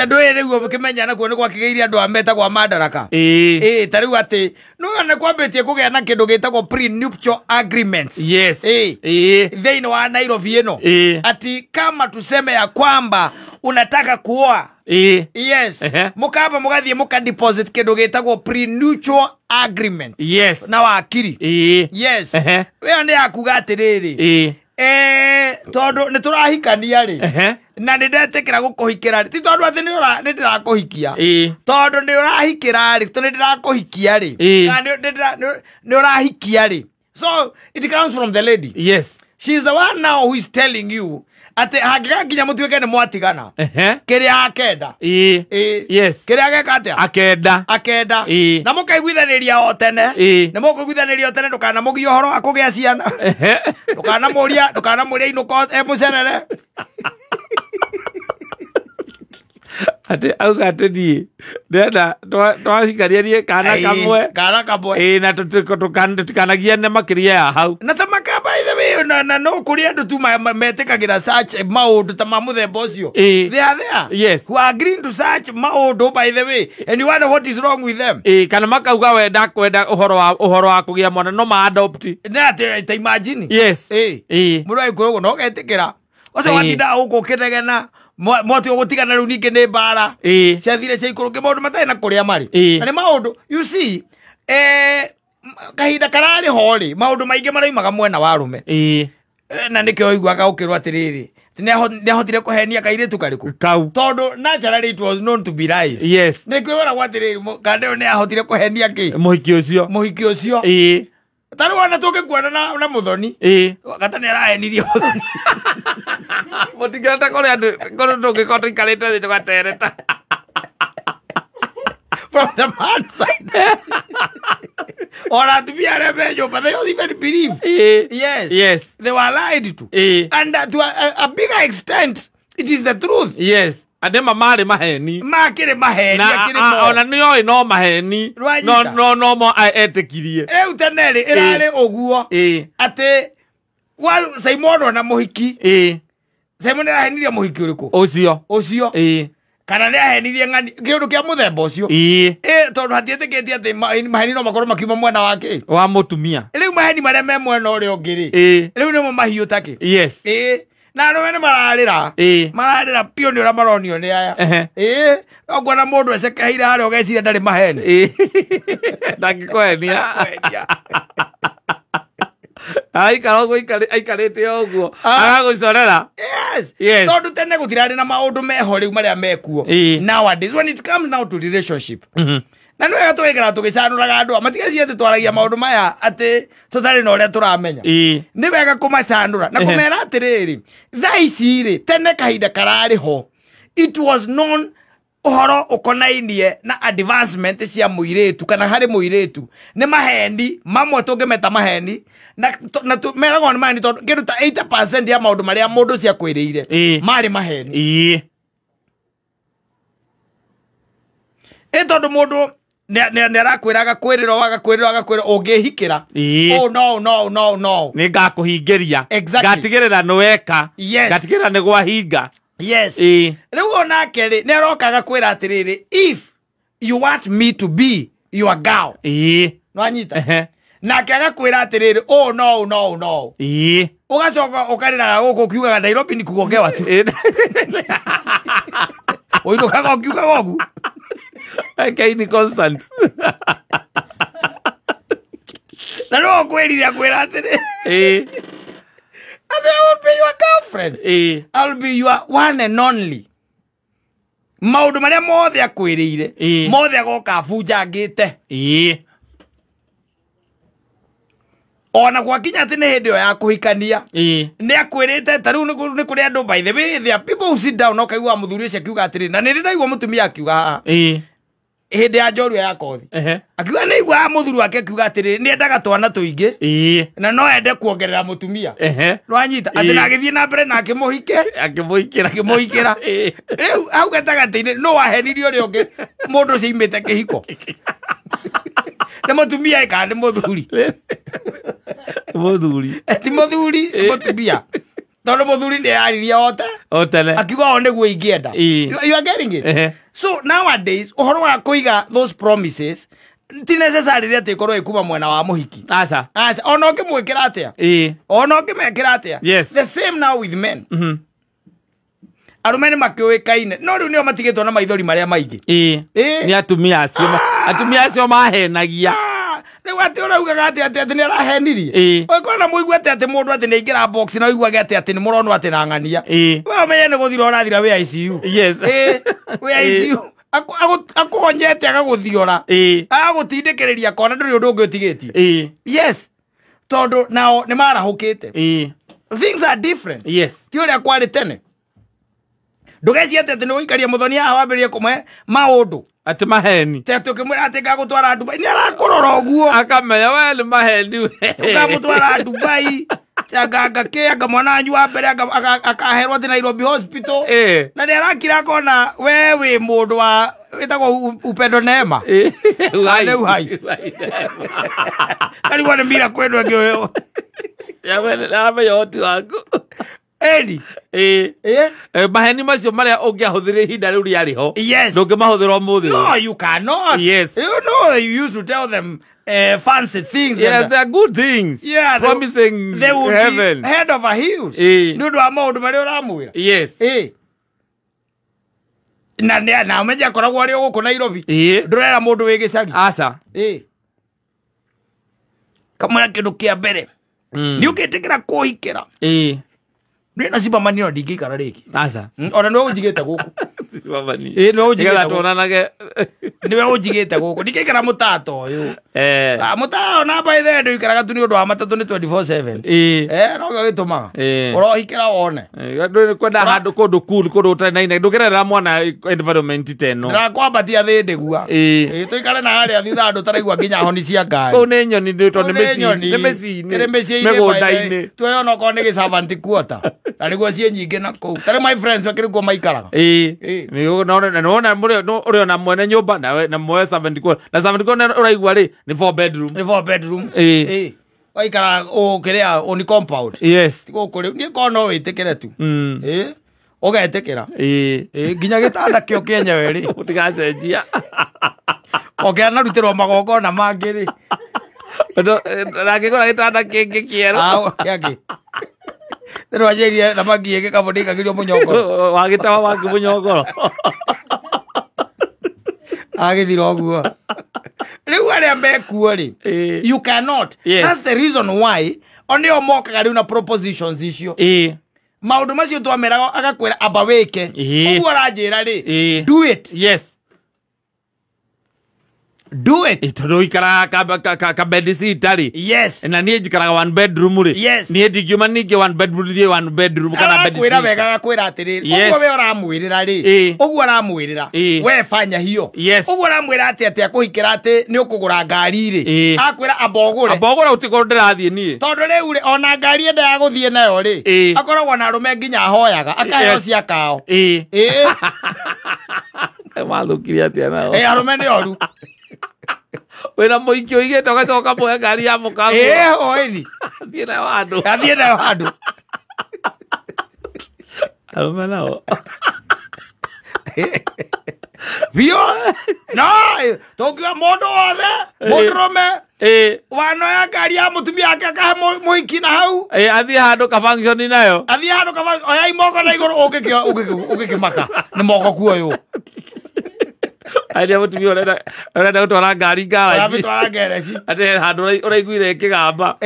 na ndwe rĩu ũkĩmenya na kuo nĩ gwakĩgĩire andũ ameta kwa madaraka tariu ati no na kwambetie kũgĩa na kĩndũ gĩtagwo prenuptial agreements thĩinĩ wa Nairobi ĩno ati kama tuseme ya kwamba unataka kuoa yes mukaba mugathie muka deposit kĩndũ gĩtagwo prenuptial agreement na wakiri yes wewe nĩ akuga atĩrĩrĩ tondu nĩ tũrahikania rĩ na nĩndetĩkĩra gũkũhikĩra rĩ ti tondu atĩ nĩ ndĩrakũhikia tondu nĩ ũrahikĩra rĩ tondu nĩ ndĩrakũhikia rĩ kana nĩ ũrahikia rĩ so it comes from the lady yes she is the one now who is telling you ate hangĩgakinya mũtuĩke nĩ mwatigana kĩrĩa akenda yes kĩrĩa ageka atĩa akenda na mũkaiguithanĩria o tene nĩ mũkũiguithanĩria o tene ndũkanamũgia ũhoro wa kũgĩa ciana ndũkanamũria inũko mũcerere ate auga atĩ ndenda twahikanirie kana kamwe na tũtikanagia nĩ makĩria ya hau na tamaka by the way na no kũrĩ andũ tu metĩkagĩra search maũndũ ta ma mũthemba ũcio they are there yes who are agreeing to search maũndũ by the way and you wonder what is wrong with them kana makauga kwenda ũhoro wa kũgĩa mwana no ma adopt na ta imagine yes mũndũ agĩkũrwo no getikĩra ocio watinda gũkũ kĩnegena moti ũgũtigana rĩu ningĩ nĩ mbara ciathire cia ikũrũke maũndũ matarĩ na kũrĩa marĩ na nĩ maũndũ you see kahinda kararĩ ho rĩ maũndũ maingĩ maroimaga mwena wa arũme na nĩkĩo ũiguaga ũkĩrwo atĩrĩrĩ nĩahotire kũhenia kairĩtu karĩkũ tondũ naturally it was known to be lies yes nĩkĩo wĩragwo atĩrĩrĩ kandeo nĩahotire kũhenia kĩ mũhiki ũcio tarĩ wona tũngĩkuona na mũthoni gata nĩarahenirie mũthoni mũtingĩreta kũrĩa andũ kũrĩ tũngĩkorwo tũikarĩte thĩ tũgatereta from the man side or at be but they don't even believe yes they were lied to and to a bigger extent it is the truth yes adema mari maheni makire maheni na ona nĩoĩ no maheni no mo etĩkirie rĩu teneri ĩrarĩ ũguo atĩ Simon na mũhiki Simon nĩarahenirie mũhiki ũrĩkũ ũcio kana nĩahenirie ng'ani kĩũndũ kĩa mũthemba ũcio tondũ hatiĩtĩkĩtie atĩ maheni no makorwo makiuma mwena wake wa mũtumia rĩu maheni marĩa me mwena ũrĩa ũngĩ rĩu nĩmo mahiũ takĩ yes na andũ nĩ mararĩra piũ nĩ ũrĩa maronio nĩ aya ũguona mũndũ ecekeire harĩa ũgeciria ndarĩ maheni ndangĩkũhenia aikara ũguo aikarĩte ũguo agagũcorera yes tondu tene gũtirarĩ na maũndũ meho rĩu marĩa mekuo nowadays when it comes now to relationship na nĩ wega tũgĩikara tũgĩcanũraga andũ matigacie atĩ twaragia maũndũ maya atĩ tũtarĩ na ũrĩa tũramenya nĩ wega kũmacanũra na kũmera atĩrĩrĩ thaa ici rĩ tene kahinda kararĩ ho it was known ũhoro ũkonainie na advancement cia mũirĩtu kana harĩ mũirĩtu nĩ maheni mamwe tũngĩmeta maheni na meragwo nĩ maheni tondũ kĩndũ ta 80% ya maũndũ marĩa mũndũ cia kwĩrĩire marĩ maheni tondũ mũndũ nĩarakwĩra agakwĩrĩra ũngĩhikĩra no nĩ ngakũhingĩria ngatigĩrĩra nĩweka ngatigĩrĩra nĩ gwahinga yes rĩu onake rĩ nĩaroka agakwĩra atĩrĩrĩ if you want me to be your girl nwanyita nake agakwĩra atĩrĩrĩ no ũgacoka ũkarĩraga gũkũ ũkiugaga Nairobi nĩ kugongewa tu ũinũkaga ũkiugaga ũguo Kaini constant na no kwĩrire akwĩra atĩrĩ I will be your girlfriend. I'll be your one and only. Maũndũ marĩa mothe akwĩrĩire mothe agoka abunjangĩte ona gwakinya atĩ nĩ hĩndĩ ĩyo ya kũhikania nĩ akwĩrĩte ta rĩu nĩ kũrĩ andũ by the way there are people who sit down okaigua mũthuri ũcio akiuga atĩrĩ na nĩ ndaigua mũtumia akiuga haha hĩndĩ ya njorua ya kothi akiuga nĩ igua mũthuri wake akiuga atĩrĩ nĩ endaga twana tũingĩ na no ende kuongerera mũtumia rwanyita atĩ na agĩthiĩ na mbere na akĩmũhikĩra rĩu hau gatagatĩ-inĩ no wahenirio ũrĩa ũngĩ mũndũ ũcio imĩte kĩhiko nĩ mũtumia kana nĩ mũthuri mũthuri ti mũthuri mũtumia Tondo muthuri ndi ariria otele akiuga one guo ingienda. You are getting it. So nowadays uhoro wa kuiga those promises ti necessary that ikorwo ikuma mwena wa muhiki. Asa ona ngimwikira atia ona ngimekira atia. The same now with men. Arume ni makiuikaine no riu nio matigitwo na maithori maria maingi. Ni atumia acio mahenagia. Riu ati uraugaga ati ni arahenirie. Ukona muigua ati mundu ati ni ingira box na uigua ati ni murono ati na ngania. We menye ni guthira urathira we ICU. We ICU akuhonyete agaguthiora agagutindikiriria kona nduri undu ungi utigitie. Tondu nao ni marahukite. Things are different. Ti uria kwari tene. Ndugeci ati ni uikaria muthoni haha wambirie kumwe maundu ati maheni tete ukimwira ati ngagutwara Dubai ni arakurora uguo akamenya we ni maheni ukamutwara Dubai aganga kianga mwana anyu wa mbere akaherwo thi Nairobi hospital na ni arakira kona we wi mundu wa witagwo Upendo Neema hai kari wana mira kwendwa ngio ya we na yote wako Edi maheni macio maria ungiahuthire hinda riu riariho ndungimahũthĩra umuthi. No, you cannot. You know you used to tell them fancy things. They are good things. Promising they would heaven. Be head over heels. Nundu wa maundu maria uramwira. Na umeja koragwo ari guku Nairobi ndurera mundu wi gicagi aca kamwe kindu kia mbere ni ukitikira kuhikira Nina sibamani ndingikara riki. Asa. Ona no ujigeta guku. Sibamani. No ujigeta tonanage. Niwe ujigeta guku. Ndikikara mutato uyu. Mutato na by the ndo ikaraga tu ni undu wa matatu ni 24/7. No gagituma. Urohikira wone. Ndu kwenda handu kundu cool kundu utanaine ndugerera mwana environment teno. Ndira kwambatia thindi gua. Tuikare na haria thutha andu taraigua nginya honi cia ngari. Ko ni nyoni ndi to ni meci. Megunda-ini. Tuoyona ko ni gisavanti quarter. Alikuwa sie nyingi na ko. Tare my friends wakirikuwa maikaraga. Ni naona uri na mwene nyumba na mwe 74. Na 74 uraigua ri ni 4 bedroom. Ni 4 bedroom. Waikara o kiria oni compound. Tiko kuri ni ko no witikire tu. Ugetikira. Nginya gitanda kio kenyewe ri. Utigacenjia. Okay, na rutirwo magongona mangiri. Ndo ragikora gitanda kingi kieru. Yaki. Pero ajeria na magi yake kabodika kilio munyongoro. Wagitawa waku munyongoro. Agithiro oguo. Riu aria mekuo ri. You cannot. That's the reason why only omokaga riu na propositions icio. Maundu macio twameraga agakwira abaweke. Uguo aranjira ri. Do it. Do it. Itondo ikara ka bed sitari. Na nie jikara one bedroom ri. Nie digiuma ninge one bedroom kana bed. Kwira wega kwira atiri. Uguo we uramwirira ri. Uguo aramwirira. We fanya hiyo. Uguo aramwira ati akuhikira ati ni ukugura ngari ri. Akwira abogure. Abogure utikoro ndirathie nie. Tondu riu ri ona ngari enda ya guthie nayo ri. Akoragwo na arume nginya hoyaga akaheo cia kao. Mathukiria atia nao. Arume ni oru. Wena muikio igete ugacoka muhe ngari ya mukago. Oeni. Athie nayo handu. Arume nao. Vio? No, tokiwa mundu wothe, mundurume. Wano ya ngari ya mutumia yake akahe muiki na hau. Athie handu ka function nayo. Athie handu ka function. Oya imoko na iguru ugikimaka. Ni moko kuoyo. Aria mutumia urenda gutwara ngari garage. Urabitwara garage. Ati handu uraiguire kigamba.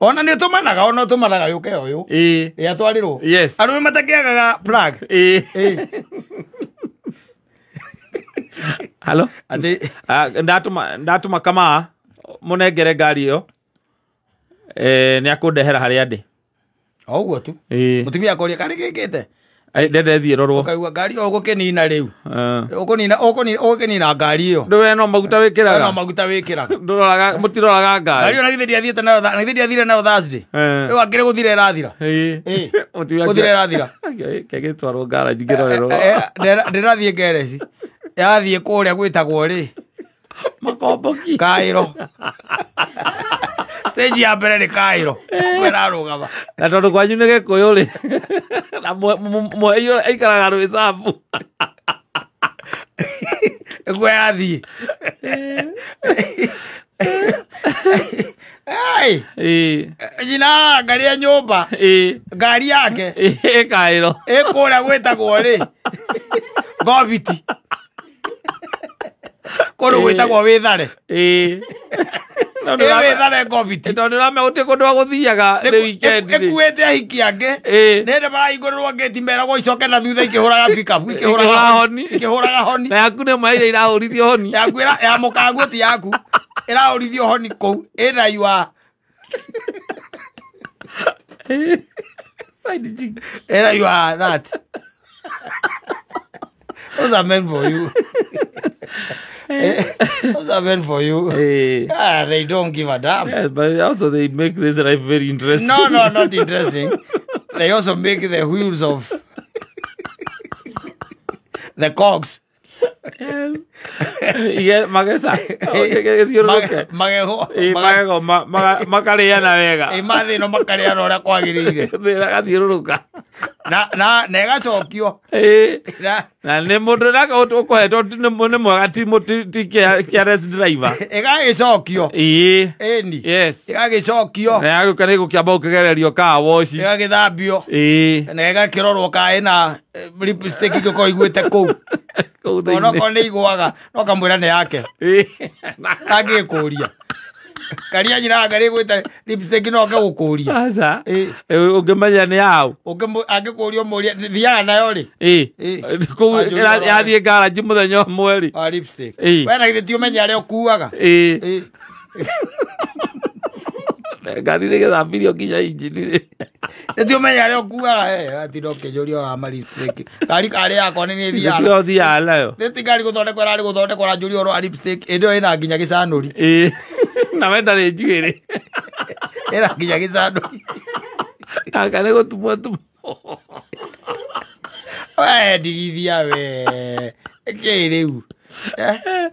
Ona ni tumanaga yuke uyu. Atwarirwo. Arume matakiagaga plug. Hello. Ati ndatuma kama munengere ngari yo. Ni akundehera haria ndi. Oguo tu. Mutumia akoria kari gikite. Ndende thie rorwo. Ukaigua ngari o gukinina riu. Ukunina ngari iyo. Nduwe no maguta wikiraga. No maguta wikiraga. Nduroraga mutiroraga ngari. Ngari ona githiri athiete nayo githiri athire nayo Thursday. Riu akire guthire irathira. Mutumia guthire irathira. Kege twarwo garage ngirorero. Ndirathie garage. Yathie kuria gwitagwo ri. Makomboki. Kairo. Stage ya mbere ni Cairo. Kwera rugama. Na tondu kwanyu ni Gikuyu ri. Na mo iyo aikaraga Roysambu. Gwe athi. Hey. Jina ngari ya nyumba. Ngari yake. Cairo. Kura gwetagwo ri. Goviti. Kuru gwetagwo withare. Withare Goviti. Tondu rame uti kundu aguthiaga ni weekend ri. Ekuete ahiki ake. Nende maraigururwo ngeti meragwo icoke na thutha ikihuraga pick up. Ikihuraga honi. Na yaku ni maire irahurithio honi. Yakwira ya mukangu ti yaku. Irahurithio honi kou. Ina yua. Side jig. Ina yua that. Those are meant for you. Those are meant for you. They don't give a damn. Yes, but also they make this life very interesting. No, not interesting. They also make the wheels of the cogs. Yeah, magesa. Magego makariana wega. Mathi no makariana ora kwagirire. Thira gathiururuka. Na negacokio. Na nä må ndå raka å kåhetwo nä mwega ti kä race driver ĩgagĩcokio ĩni ĩgagĩcokio na yagĩũka nĩ gũkĩamba gũkĩgererio car wash ĩgagĩthambio na ĩgakĩrorwo ka ĩna lipstick igĩkorwo iguĩte kũu onokorwo nĩ igũaga no kamwĩra nĩ yake kangĩkũria karia nyina ngari gwita lipstick no ke gũkũria aca ũngĩmenya nĩ yaũ angĩkũrio mũria thiaga nayo rĩ kũu yathiĩ garage mũthenya ũmwe rĩ lipstick we na githĩ ti ũmenya arĩa ũkuaga ngari nĩ gĩthambirio nginya injini rĩ ti ũmenya arĩa ũkuaga atino kĩnjũria wa lipstick ngari karĩ yakwa nĩ thiaga nĩkĩo ũthiaga nayo ti ngari gũthondekwo ĩrarĩ gũthondekwo na njũria wa lipstick ĩndĩ ĩyo ĩna nginya gĩcanũri na we ndarĩ njuĩrĩ ĩna nginya gĩcanũri gaka nĩ gũtumwo we ndigithia we ĩkĩ rĩu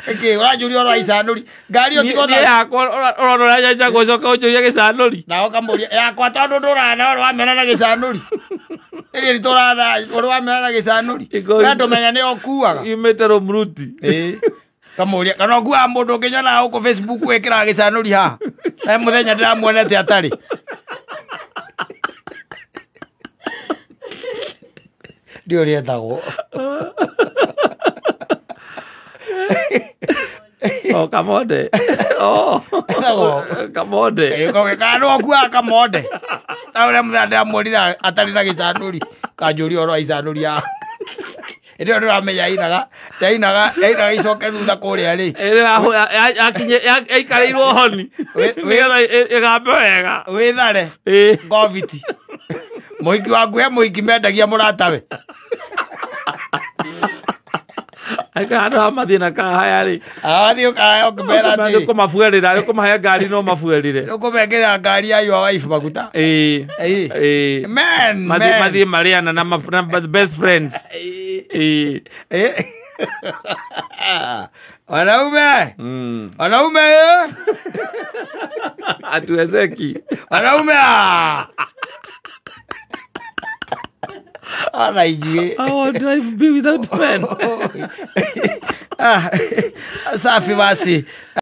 ĩkĩ ũranjũria ũrwa icanũri ngari ĩyo niĩ yakwa ũrona ũranyanja gũcoka ũnjũria gĩcanũri na ũkamũria yakwa tondũ ndũrana ũrĩ wamĩona na gĩcanũri ĩrĩ ritũrana ũrĩ wamĩona na gĩcanũri we ndũmenya nĩ ũkuaga yumĩte Rũmruti kamuria kana ũkuaga mũndũ ũngĩnyona gũkũ Facebook wĩkĩraga gĩcanũri haha he mũthenya ndĩramuonete atarĩ ndio rietagwo Kamonde Kamonde kana ũkuaga Kamonde ta ũrĩa mũthenya ndĩramuonire atarĩ na gĩcanũri kanjũria ũrwa icanũri haha ĩrĩa ndĩramenya yainaga icoke thutha kũrĩa rĩ aikarĩirwo honi nĩgetha ĩgambe wega wĩthare Goviti mũhiki waku he mũhiki mendagia mũratawe aikara amathiĩ na kahaya rĩ athiĩ kahaya ũkĩmera atĩ nĩũkũmabuĩrĩra nĩũkũmahe ngari no mabuĩrĩre nĩũkũmengerera ngari ya your wife maguta mathiĩ marĩana na best friends wanaume atuezeki wanaume ana ijiwe I want to be without men safi basi